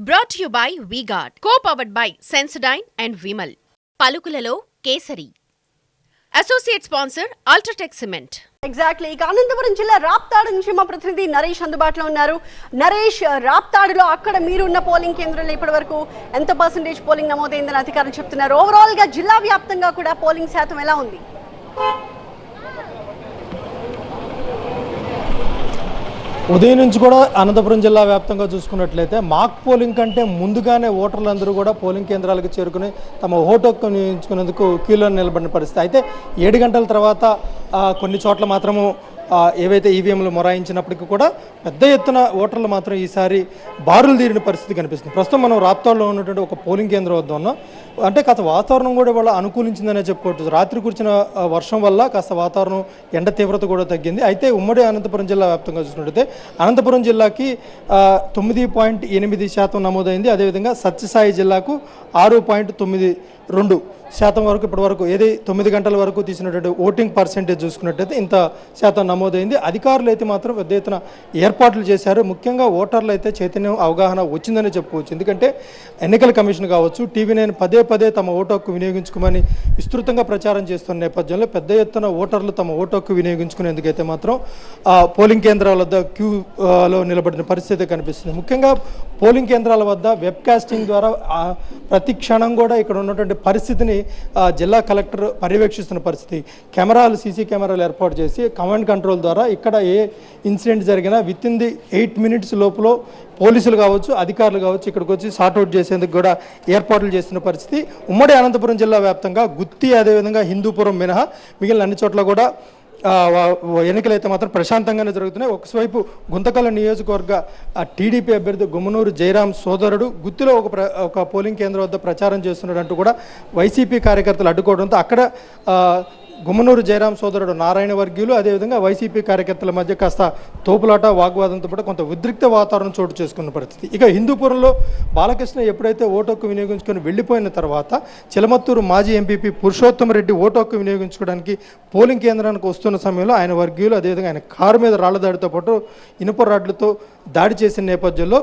Brought to you by V-Guard, co-powered by Sensodyne and Vimal. పలుకులలో కేసరి. Associate sponsor UltraTech cement. Exactly. ఇక అనంతపురం జిల్లా రాప్తాడు నుంచి మా ప్రతినిధి నరేష్ అందుబాటులో ఉన్నారు. నరేష్, రాప్తాడులో అక్కడ మీరున్న పోలింగ్ కేంద్రంలో ఇప్పటి వరకు ఎంత పర్సెంటేజ్ పోలింగ్ నమోదైందని అధికారులు చెప్తున్నారు? ఓవరాల్ గా జిల్లా వ్యాప్తంగా కూడా పోలింగ్ శాతం ఎలా ఉంది? ఉదయం నుంచి కూడా అనంతపురం జిల్లా వ్యాప్తంగా చూసుకున్నట్లయితే మాక్ పోలింగ్ కంటే ముందుగానే ఓటర్లందరూ కూడా పోలింగ్ కేంద్రాలకు చేరుకుని తమ ఓటు హక్కు వినియోగించుకునేందుకు క్యూలో నిలబడిన పరిస్థితి. అయితే 7 గంటల తర్వాత కొన్ని చోట్ల మాత్రము ఏవైతే ఈవీఎంలు మొరాయించినప్పటికీ కూడా పెద్ద ఎత్తున ఓటర్లు మాత్రం ఈసారి బారులు తీరిన పరిస్థితి కనిపిస్తుంది. ప్రస్తుతం మనం రాప్తాడులో ఉన్నటువంటి ఒక పోలింగ్ కేంద్రం వద్ద ఉన్నాం. అంటే కాస్త వాతావరణం కూడా వాళ్ళ అనుకూలించిందనే చెప్పుకోవచ్చు. రాత్రి కురిచిన వర్షం వల్ల కాస్త వాతావరణం ఎండ తీవ్రత కూడా తగ్గింది. అయితే ఉమ్మడి అనంతపురం జిల్లా వ్యాప్తంగా చూసినట్లయితే అనంతపురం జిల్లాకి 9.8% నమోదైంది. అదేవిధంగా సత్యసాయి జిల్లాకు 6.92% వరకు ఇప్పటి వరకు 9 గంటల వరకు తీసినటువంటి ఓటింగ్ పర్సెంటేజ్ చూసుకున్నట్టయితే ఇంత శాతం నమోదైంది. అధికారులు అయితే మాత్రం పెద్ద ఎత్తున ఏర్పాట్లు చేశారు. ముఖ్యంగా ఓటర్లు అయితే చైతన్యం అవగాహన వచ్చిందని చెప్పుకోవచ్చు. ఎందుకంటే ఎన్నికల కమిషన్ కావచ్చు, టీవీ9 పదే తమ ఓటు హక్కు వినియోగించుకోమని విస్తృతంగా ప్రచారం చేస్తున్న నేపథ్యంలో పెద్ద ఎత్తున ఓటర్లు తమ ఓటు హక్కు వినియోగించుకునేందుకైతే మాత్రం పోలింగ్ కేంద్రాల వద్ద క్యూలో నిలబడిన పరిస్థితి కనిపిస్తుంది. ముఖ్యంగా పోలింగ్ కేంద్రాల వద్ద వెబ్ కాస్టింగ్ ద్వారా ప్రతి క్షణం కూడా ఇక్కడ ఉన్నటువంటి పరిస్థితిని జిల్లా కలెక్టర్ పర్యవేక్షిస్తున్న పరిస్థితి. సీసీ కెమెరాలు ఏర్పాటు చేసి కమాండ్ కంట్రోల్ ద్వారా ఇక్కడ ఏ ఇన్సిడెంట్ జరిగినా విత్ ఇన్ ది 8 minutes లోపల పోలీసులు కావచ్చు, అధికారులు కావచ్చు ఇక్కడికి వచ్చి సార్ట్అవుట్ చేసేందుకు కూడా ఏర్పాట్లు చేస్తున్న పరిస్థితి. ఉమ్మడి అనంతపురం జిల్లా వ్యాప్తంగా గుత్తి, అదేవిధంగా హిందూపురం మినహా మిగిలిన అన్ని చోట్ల కూడా ఎన్నికలు అయితే మాత్రం ప్రశాంతంగానే జరుగుతున్నాయి. ఒకవైపు గుంతకల్ నియోజకవర్గ టీడీపీ అభ్యర్థి గుమ్మనూరు జయరాం సోదరుడు గుత్తిలో ఒక పోలింగ్ కేంద్రం వద్ద ప్రచారం చేస్తున్నాడంటూ కూడా వైసీపీ కార్యకర్తలు అడ్డుకోవడంతో అక్కడ గుమ్మనూరు జయరాం సోదరుడు నారాయణ వర్గీయులు, అదేవిధంగా వైసీపీ కార్యకర్తల మధ్య కాస్త తోపులాట, వాగ్వాదంతో పాటు కొంత ఉద్రిక్త వాతావరణం చోటు చేసుకున్న పరిస్థితి. ఇక హిందూపురంలో బాలకృష్ణ ఎప్పుడైతే ఓటు హక్కు వినియోగించుకొని వెళ్ళిపోయిన తర్వాత చిలమత్తూరు మాజీ ఎంపీపీ పురుషోత్తమ రెడ్డి ఓటు హక్కు వినియోగించుకోవడానికి పోలింగ్ కేంద్రానికి వస్తున్న సమయంలో ఆయన వర్గీయులు, అదేవిధంగా ఆయన కారు మీద రాళ్ల దాడితో పాటు ఇనుప రాడ్లతో దాడి చేసిన నేపథ్యంలో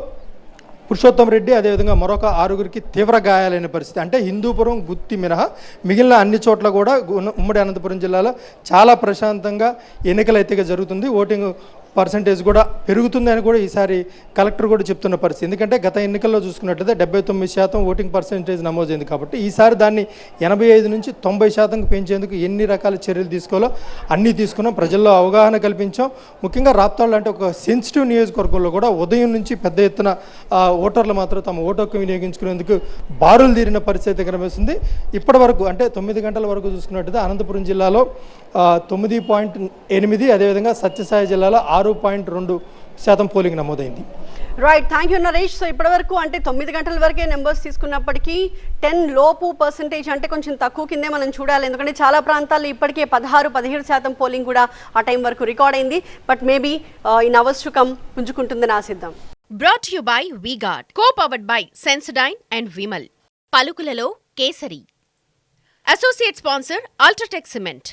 పురుషోత్తమ రెడ్డి, అదేవిధంగా మరొక 6గురికి తీవ్ర గాయాలైన పరిస్థితి. అంటే హిందూపురం, గుత్తి మినహా మిగిలిన అన్ని చోట్ల కూడా ఉమ్మడి అనంతపురం జిల్లాలో చాలా ప్రశాంతంగా ఎన్నికలైతే జరుగుతుంది. ఓటింగ్ పర్సంటేజ్ కూడా పెరుగుతుంది అని కూడా ఈసారి కలెక్టర్ కూడా చెప్తున్న పరిస్థితి. ఎందుకంటే గత ఎన్నికల్లో చూసుకున్నట్లయితే 79% ఓటింగ్ పర్సంటేజ్ నమోదైంది. కాబట్టి ఈసారి దాన్ని 85 నుంచి 90% పెంచేందుకు ఎన్ని రకాల చర్యలు తీసుకోవాలో అన్నీ తీసుకున్నాం. ప్రజల్లో అవగాహన కల్పించాం. ముఖ్యంగా రాప్తాడు అంటే ఒక సెన్సిటివ్ నియోజకవర్గంలో కూడా ఉదయం నుంచి పెద్ద ఎత్తున ఓటర్లు మాత్రం తమ ఓటు హక్కు వినియోగించుకునేందుకు బారులు తీరిన పరిస్థితి కనిపిస్తుంది. ఇప్పటి వరకు అంటే 9 గంటల వరకు చూసుకున్నట్లయితే అనంతపురం జిల్లాలో 9.8, అదేవిధంగా సత్యసాయి జిల్లాలో 6.2% పోలింగ్ నమోదైంది. Right, thank you Naresh. So ఇప్పటి వరకు అంటే 9 గంటల వరకే నెంబర్స్ తీసుకున్నప్పటికీ 10 లోపు పర్సెంటేజ్ అంటే కొంచెం తక్కువ కిందే మనం చూడాలి. ఎందుకంటే చాలా ప్రాంతాల్లో ఇప్పటికే 16-17% పోలింగ్ కూడా ఆ టైం వరకు రికార్డ్ అయింది. But maybe in hours to come పుంజుకుంటుందని ఆశిద్దాం. Brought to you by V-Guard, co-powered by Sensodyne and Vimal. పలుకులలో కేసరి. Associate sponsor UltraTech cement.